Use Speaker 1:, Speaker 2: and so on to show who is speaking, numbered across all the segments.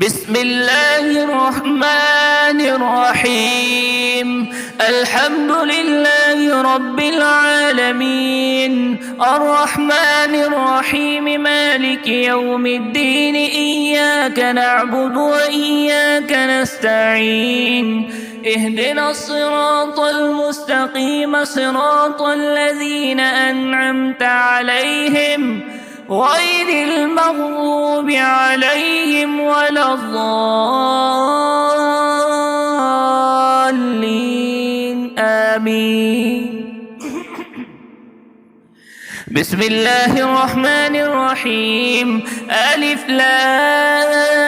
Speaker 1: بسم الله الرحمن الرحيم. الحمد لله رب العالمين، الرحمن الرحيم، مالك يوم الدين. إياك نعبد وإياك نستعين. اهدنا الصراط المستقيم، صراط الذين أنعمت عليهم غير المغضوب عليهم ولا الضالين، آمين. بسم الله الرحمن الرحيم. ألف لام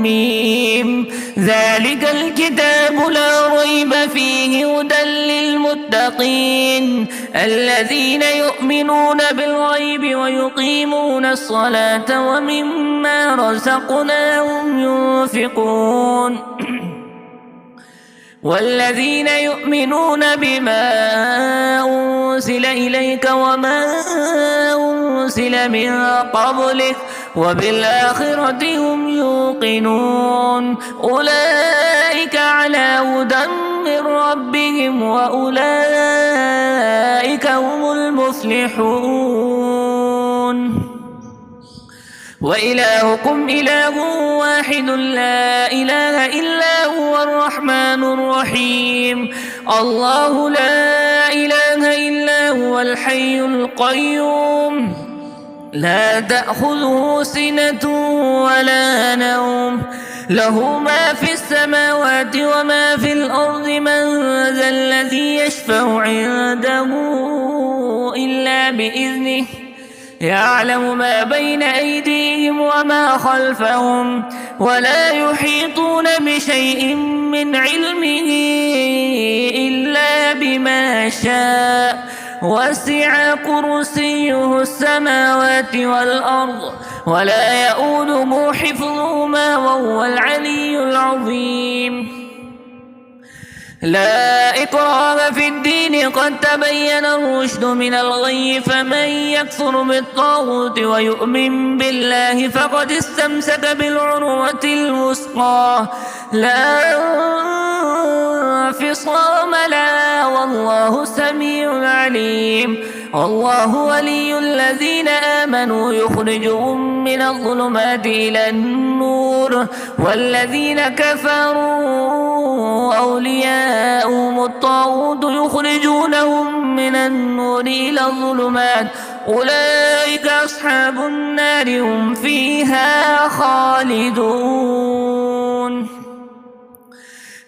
Speaker 1: ميم. ذلك الكتاب لا ريب فيه هدى للمتقين الذين يؤمنون بالغيب ويقيمون الصلاة ومما رزقناهم ينفقون والذين يؤمنون بما أنزل إليك وما أنزل من قبلك وبالآخرة هم يوقنون. أولئك على هدى من ربهم وأولئك هم المفلحون. وإلهكم إله واحد لا إله إلا هو الرحمن الرحيم. الله لا إله إلا هو الحي القيوم، لا تأخذه سنة ولا نوم، له ما في السماوات وما في الأرض. من ذا الذي يشفع عنده إلا بإذنه، يعلم ما بين أيديهم وما خلفهم، ولا يحيطون بشيء من علمه إلا بما شاء. وسع كرسيه السماوات والأرض ولا يؤوده حفظهما وهو العلي العظيم. لا إكراه في الدين، قد تبين الرشد من الغي. فمن يكفر بالطاغوت ويؤمن بالله فقد استمسك بالعروة الوثقى لا انفصام لها، والله سميع عليم. الله ولي الذين آمنوا يخرجهم من الظلمات إلى النور، والذين كفروا أولياءهم الطاغوت يخرجونهم من النور إلى الظلمات. أولئك أصحاب النار، هم فيها خالدون.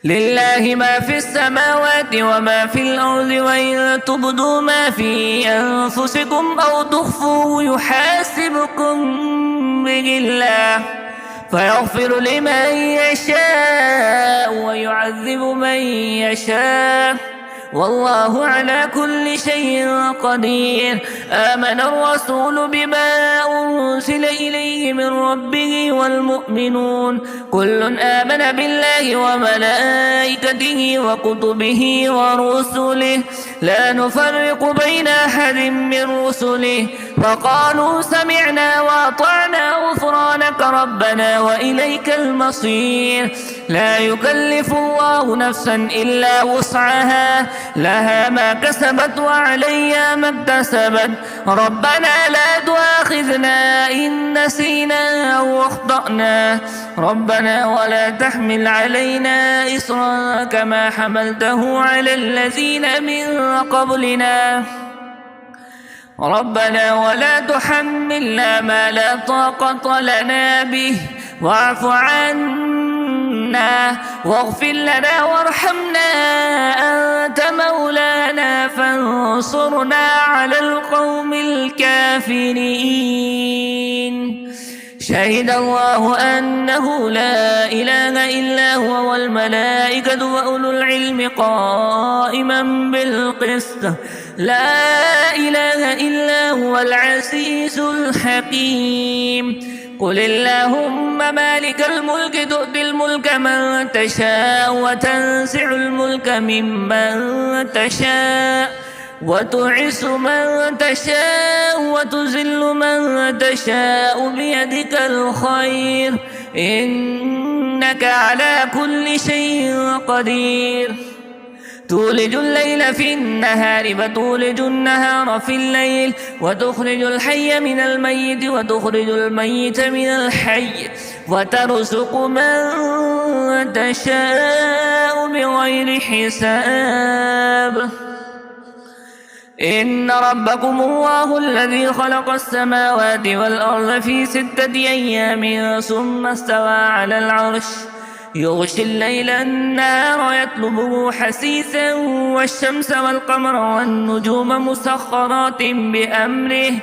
Speaker 1: لله ما في السماوات وما في الأرض، وإن تبدوا ما في أنفسكم أو تخفوه يحاسبكم به الله، فيغفر لمن يشاء ويعذب من يشاء، والله على كل شيء قدير. آمن الرسول بما أنزل إليه من ربه والمؤمنون كل آمن بالله وملائكته وكتبه ورسله لا نفرق بين أحد من رسله، وقالوا سمعنا وأطعنا غفرانك ربنا وإليك المصير. لا يكلف الله نفسا إلا وسعها، لها ما كسبت وعليها ما اكتسبت. ربنا لا تؤاخذنا إن نسينا أو أخطأنا، ربنا ولا تحمل علينا إصرا كما حملته على الذين من قبلنا، ربنا ولا تحملنا ما لا طاقة لنا به، واعف عنا واغفر لنا وارحمنا، أنت مولانا فانصرنا على القوم الكافرين. شهد الله أنه لا إله إلا هو والملائكة وأولو العلم قائما بالقسط، لا إله إلا هو العزيز الحكيم. قل اللهم مالك الملك تؤتي الملك من تشاء وتنزع الملك ممن تشاء وتعز من تشاء وتذل من تشاء بيدك الخير إنك على كل شيء قدير تولج الليل في النهار فتولج النهار في الليل وتخرج الحي من الميت وتخرج الميت من الحي وترزق من تشاء بغير حساب إن ربكم الله الذي خلق السماوات والأرض في 6 أيام ثم استوى على العرش يغشي الليل النهار يطلبه حثيثا والشمس والقمر والنجوم مسخرات بأمره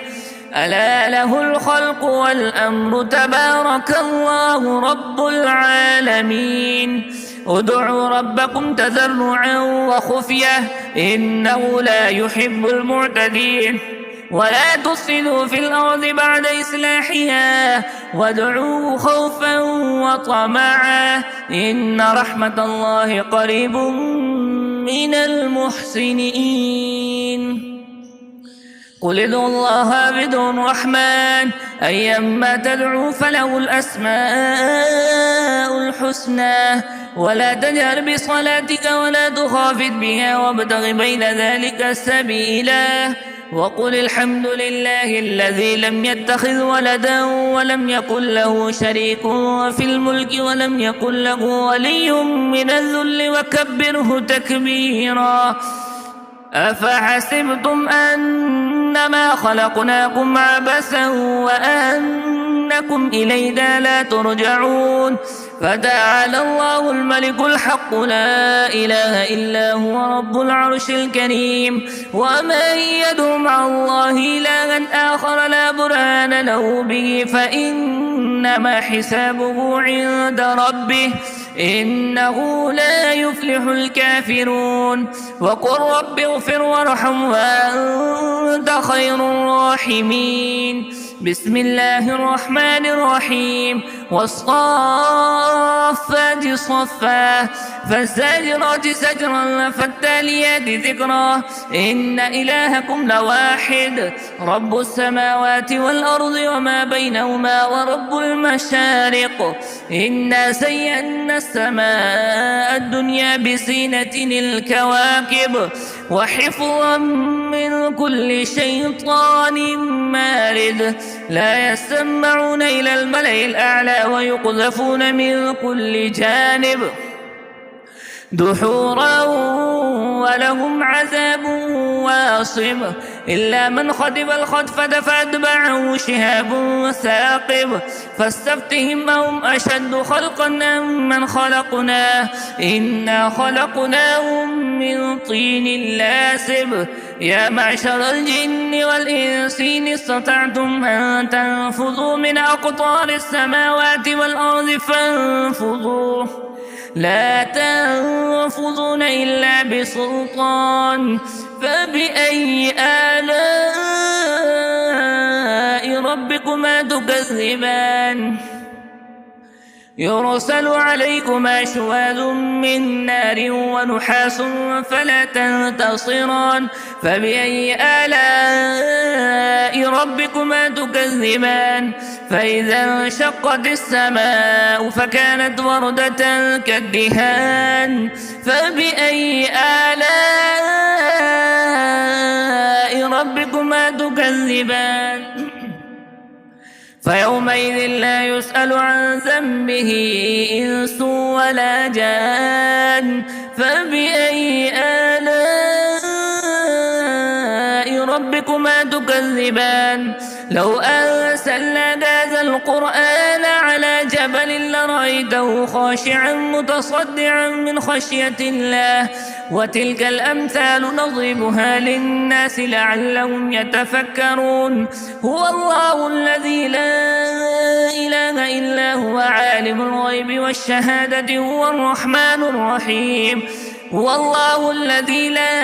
Speaker 1: ألا له الخلق والأمر تبارك الله رب العالمين ادعوا ربكم تضرعا وخفية إنه لا يحب المعتدين ولا تفسدوا في الأرض بعد إصلاحها وادعوه خوفا وطمعا إن رحمة الله قريب من المحسنين قل ادعوا الله بدون الرحمن أيما تدعوا فله الأسماء الحسنى ولا تجهر بصلاتك ولا تخافت بها وابتغ بين ذلك سبيلا وقل الحمد لله الذي لم يتخذ ولدا ولم يكن له شريك في الملك ولم يكن له ولي من الذل وكبره تكبيرا أفحسبتم أنما خلقناكم عبثا وأنكم إلينا لا ترجعون فتعالى الله الملك الحق لا إله إلا هو رب العرش الكريم ومن يدع مع الله إلها آخر لا برهان له به فإنما حسابه عند ربه إنه لا يفلح الكافرون وقل رب اغفر وارحم وأنت خير الراحمين بسم الله الرحمن الرحيم والصافات صفا فالزاجرات زجرا فالتاليات ذكرا إن إلهكم لواحد رب السماوات والأرض وما بينهما ورب المشارق إنا زينا السماء الدنيا بزينة الكواكب وحفظا من كل شيطان مارد لا يسمعون إلى الملأ الأعلى ويقذفون من كل جانب دحورا ولهم عذاب واصب إلا من خطف الخطفة فأتبعه شهاب ثاقب فاستفتهم أهم أشد خلقا أم من خلقنا إنا خلقناهم من طين لاسب يا معشر الجن والإنس إن استطعتم أن تنفذوا من أقطار السماوات والأرض فانفذوا لا تنفذون إلا بسلطان فبأي آلاء ربكما تكذبان يرسل عليكما شواذ من نار ونحاس فلا تنتصران فبأي آلاء ربكما تكذبان فإذا انشقت السماء فكانت وردة كالدهان فبأي آلاء ربكما تكذبان فيومئذ لا يسأل عن ذنبه إنس ولا جان فبأي آلاء ربكما تكذبان لو أنزلنا هذا القرآن على جبل لرأيته خاشعا متصدعا من خشية الله وتلك الأمثال نضربها للناس لعلهم يتفكرون هو الله الذي لا إله إلا هو عالم الغيب والشهادة هو الرحمن الرحيم هو الله الذي لا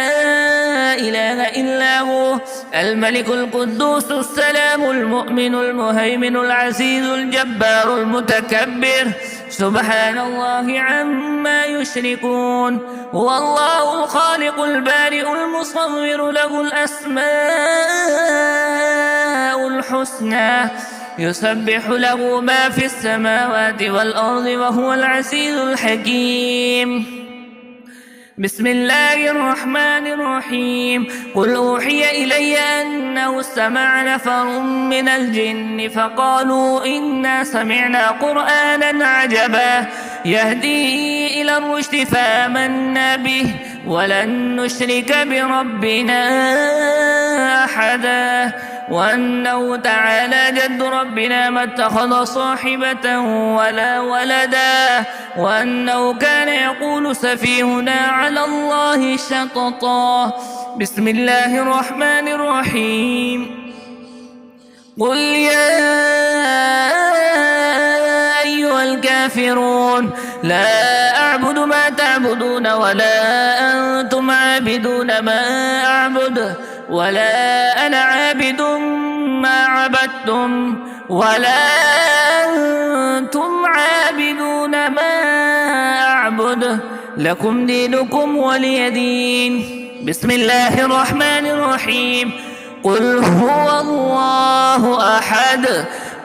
Speaker 1: إله إلا هو الملك القدوس السلام المؤمن المهيمن العزيز الجبار المتكبر سبحان الله عما يشركون هو الله الخالق البارئ المصور له الأسماء الحسنى يسبح له ما في السماوات والأرض وهو العزيز الحكيم. بسم الله الرحمن الرحيم. قل أوحي إلي أنه استمع نفر من الجن فقالوا إنا سمعنا قرآنا عجبا يهدي إلى الرشد فآمنا به ولن نشرك بربنا أحدا وأنه تعالى جد ربنا ما اتخذ صاحبة ولا ولدا وأنه كان يقول سفيهنا على الله شططا. بسم الله الرحمن الرحيم. قل يا أيها الكافرون لا أعبد ما تعبدون ولا أنتم عابدون ما أعبد ولا أنا عابد ما عبدتم ولا أنتم عابدون ما أعبد لكم دينكم ولي دين. بسم الله الرحمن الرحيم. قل هو الله أحد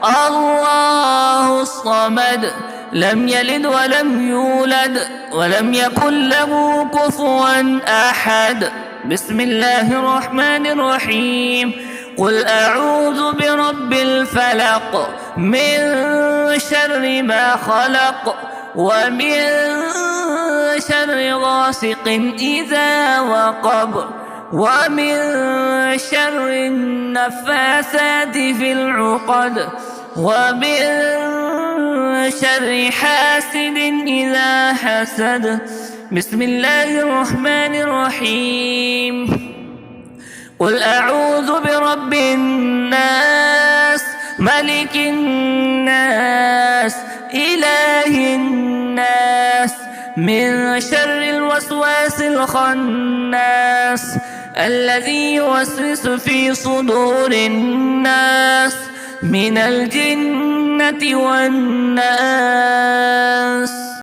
Speaker 1: الله الصمد لم يلد ولم يولد ولم يكن له كفوا أحد. بسم الله الرحمن الرحيم. قل أعوذ برب الفلق من شر ما خلق ومن شر غاسق إذا وقب ومن شر النفاثات في العقد ومن شر حاسد إذا حسد. بسم الله الرحمن الرحيم. قل أعوذ برب الناس ملك الناس إله الناس من شر الوسواس الخناس الذي يوسوس في صدور الناس من الجنة والناس.